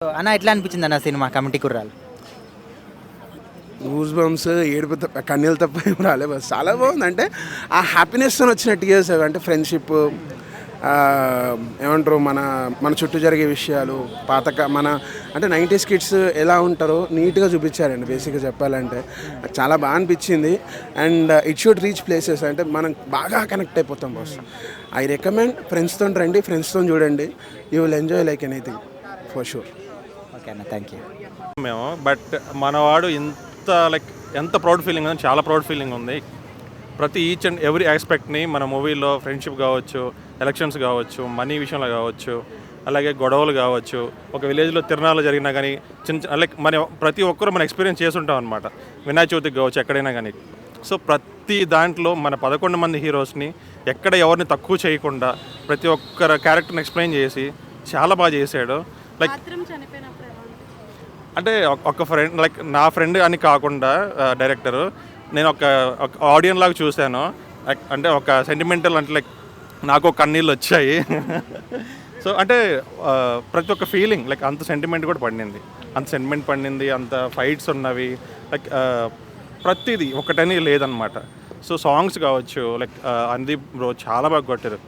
అన్న ఎట్లా అనిపించింది అన్న సినిమా కమిటీ కుర్రాలు? గూస్ బంప్స్ ఏడుపు తప్ప కన్నీళ్ళు తప్ప ఏం రాలే. బస్ చాలా బాగుంది. అంటే ఆ హ్యాపీనెస్తో వచ్చినట్టు చేసావు. అంటే ఫ్రెండ్షిప్, ఏమంటారు, మన మన చుట్టూ జరిగే విషయాలు, మన అంటే 90s కిడ్స్ ఎలా ఉంటారో నీట్గా చూపించారండి. బేసిక్గా చెప్పాలంటే నాకు చాలా బాగా అనిపించింది. And it should reach places. అంటే మనం బాగా కనెక్ట్ అయిపోతాం బాస్. ఐ రికమెండ్, ఫ్రెండ్స్తో రండి, ఫ్రెండ్స్తో చూడండి. You will enjoy like anything for sure. Okay అన్న, థ్యాంక్ యూ. మేము బట్ మనవాడు ఎంత ప్రౌడ్ ఫీలింగ్ ఉంది, చాలా ప్రౌడ్ ఫీలింగ్ ఉంది. ప్రతి ఈచ్ అండ్ ఎవ్రీ ఆస్పెక్ట్ని మన మూవీలో ఫ్రెండ్షిప్ కావచ్చు, ఎలక్షన్స్ కావచ్చు, మనీ విషయంలో కావచ్చు, అలాగే గొడవలు కావచ్చు, ఒక విలేజ్లో తిరణాలు జరిగినా కానీ మన ప్రతి ఒక్కరు మనం ఎక్స్పీరియన్స్ చేస్తుంటాం అనమాట. వినాయక చవితికి కావచ్చు, ఎక్కడైనా కానీ. సో ప్రతి దాంట్లో మన 11 మంది హీరోస్ని ఎక్కడ ఎవరిని తక్కువ చేయకుండా ప్రతి ఒక్కరు క్యారెక్టర్ని ఎక్స్ప్లెయిన్ చేసి చాలా బాగా చేశాడు. అంటే ఒక ఫ్రెండ్, నా ఫ్రెండ్ అని కాకుండా డైరెక్టరు నేను ఒక ఆడియన్ లాగా చూశాను. అంటే ఒక సెంటిమెంటల్, అంటే నాకు కన్నీళ్ళు వచ్చాయి. సో అంటే ప్రతి ఒక్క ఫీలింగ్ అంత సెంటిమెంట్ కూడా పడింది, అంత ఫైట్స్ ఉన్నవి, ప్రతిదీ ఒకటని లేదనమాట. సో సాంగ్స్ కావచ్చు, అనుదీప్ బ్రో చాలా బాగా కొట్టారు.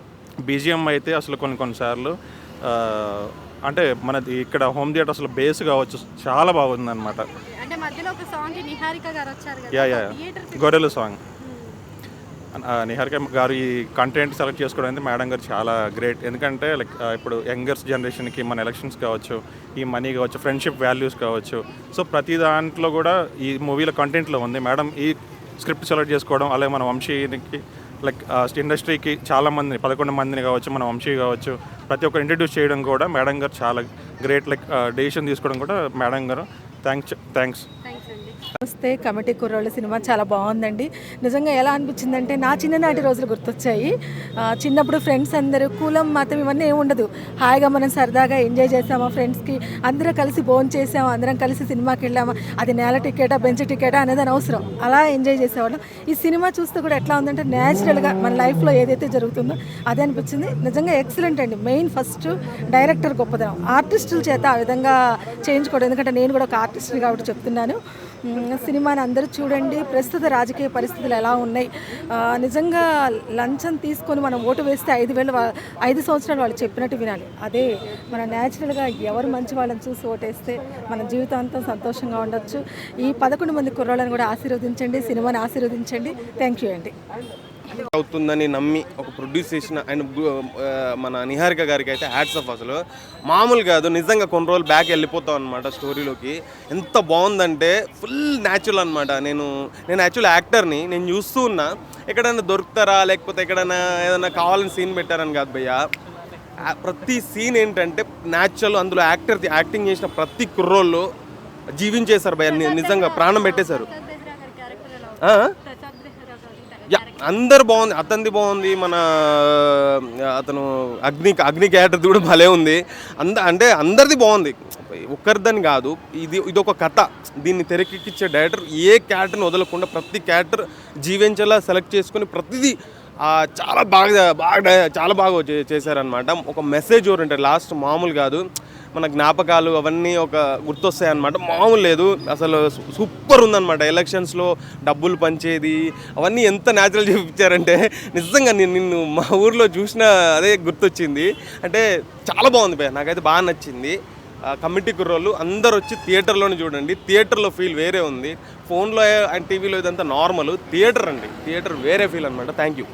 బీజిఎం అయితే అసలు కొన్నిసార్లు అంటే మనది ఇక్కడ హోమ్ థియేటర్ అసలు బేస్ కావచ్చు, చాలా బాగుంది అనమాట. గొర్రెలు సాంగ్ నిహారిక గారు ఈ కంటెంట్ సెలెక్ట్ చేసుకోవడం అయితే మేడం గారు చాలా గ్రేట్. ఎందుకంటే ఇప్పుడు యంగర్స్ జనరేషన్కి మన ఎలక్షన్స్ కావచ్చు, ఈ మనీ కావచ్చు, ఫ్రెండ్షిప్ వాల్యూస్ కావచ్చు, సో ప్రతి దాంట్లో కూడా ఈ మూవీలో కంటెంట్లో ఉంది. మేడం ఈ స్క్రిప్ట్ సెలెక్ట్ చేసుకోవడం, అలాగే మన వంశీకి ఇండస్ట్రీకి చాలా మందిని 11 మందిని కావచ్చు, మన వంశీ కావచ్చు, ప్రతి ఒక్కరు ఇంట్రడ్యూస్ చేయడం కూడా మేడం గారు చాలా గ్రేట్. డెసిషన్ తీసుకోవడం కూడా మేడం గారు థ్యాంక్స్. వస్తే కమిటీ కుర్రోళ్ళ సినిమా చాలా బాగుందండి. నిజంగా ఎలా అనిపించిందంటే నా చిన్ననాటి రోజులు గుర్తొచ్చాయి. చిన్నప్పుడు ఫ్రెండ్స్ అందరూ కులం మతం ఇవన్నీ ఏమి ఉండదు, హాయిగా మనం సరదాగా ఎంజాయ్ చేసామా, ఫ్రెండ్స్కి అందరం కలిసి భోజనం చేసామా, అందరం కలిసి సినిమాకి వెళ్ళామా, అది నేల టికెటా బెంచ్ టికెటా అనేది అనవసరం, అలా ఎంజాయ్ చేసేవాళ్ళం. ఈ సినిమా చూస్తే కూడా ఎట్లా ఉందంటే న్యాచురల్గా మన లైఫ్లో ఏదైతే జరుగుతుందో అదే అనిపించింది. నిజంగా ఎక్సలెంట్ అండి. మెయిన్ ఫస్ట్ డైరెక్టర్ గొప్పదనం, ఆర్టిస్టుల చేత ఆ విధంగా చేయించుకోవడం. ఎందుకంటే నేను కూడా ఒక ఆర్టిస్ట్ని కాబట్టి చెప్తున్నాను. సినిమాని అందరూ చూడండి. ప్రస్తుత రాజకీయ పరిస్థితులు ఎలా ఉన్నాయి, నిజంగా లంచం తీసుకొని మనం ఓటు వేస్తే 5 సంవత్సరాలు వాళ్ళు చెప్పినట్టు వినాలి. అదే మన న్యాచురల్గా ఎవరు మంచి వాళ్ళని చూసి ఓటేస్తే మన జీవితాంతం సంతోషంగా ఉండొచ్చు. ఈ 11 మంది కుర్రాళ్ళని కూడా ఆశీర్వదించండి, సినిమాని ఆశీర్వదించండి. థ్యాంక్ యూ అండి. అవుతుందని నమ్మి ఒక ప్రొడ్యూస్ చేసిన అండ్ మన నిహారిక గారికి అయితే హ్యాట్స్ ఆఫ్. అసలు మామూలు కాదు, నిజంగా కొన్ని రోజులు బ్యాక్ వెళ్ళిపోతాం అనమాట స్టోరీలోకి. ఎంత బాగుందంటే ఫుల్ న్యాచురల్ అనమాట. నేను యాక్చువల్ యాక్టర్ని, నేను చూస్తూ ఉన్నా ఎక్కడైనా దొరుకుతారా లేకపోతే ఎక్కడైనా ఏదైనా కావాలని సీన్ పెట్టారని కాదు భయ్య. ప్రతి సీన్ ఏంటంటే న్యాచురల్. అందులో యాక్టింగ్ చేసిన ప్రతి కుర్రోళ్ళు జీవించేశారు భయ్య, నిజంగా ప్రాణం పెట్టేశారు. అందరు బాగుంది, అతనిది బాగుంది, అతను అగ్ని క్యారెక్టర్ కూడా భలే ఉంది. అంటే అందరిది బాగుంది, ఒక్కరిదని కాదు. ఇది ఒక కథ. దీన్ని తెరకెక్కించే డైరెక్టర్ ఏ క్యారెక్టర్ని వదలకుండా ప్రతి క్యారెక్టర్ జీవించేలా సెలెక్ట్ చేసుకుని ప్రతిదీ చాలా బాగా చేశారనమాట. ఒక మెసేజ్ ఓరియంటెడ్, లాస్ట్ మామూలు కాదు. మన జ్ఞాపకాలు అవన్నీ ఒక గుర్తొస్తాయి అన్నమాట. మామూలు లేదు, అసలు సూపర్ ఉందన్నమాట. ఎలక్షన్స్లో డబ్బులు పంచేది అవన్నీ ఎంత న్యాచురల్ చూపించారంటే నిజంగా నిన్ను మా ఊర్లో చూసిన అదే గుర్తొచ్చింది. అంటే చాలా బాగుంది భయ్య, నాకైతే బాగా నచ్చింది. కమిటీ కుర్రోళ్ళు అందరు వచ్చి థియేటర్లోనే చూడండి. థియేటర్లో ఫీల్ వేరే ఉంది. ఫోన్లో అండ్ టీవీలో ఇదంతా నార్మల్. థియేటర్ వేరే ఫీల్ అనమాట. Thank you.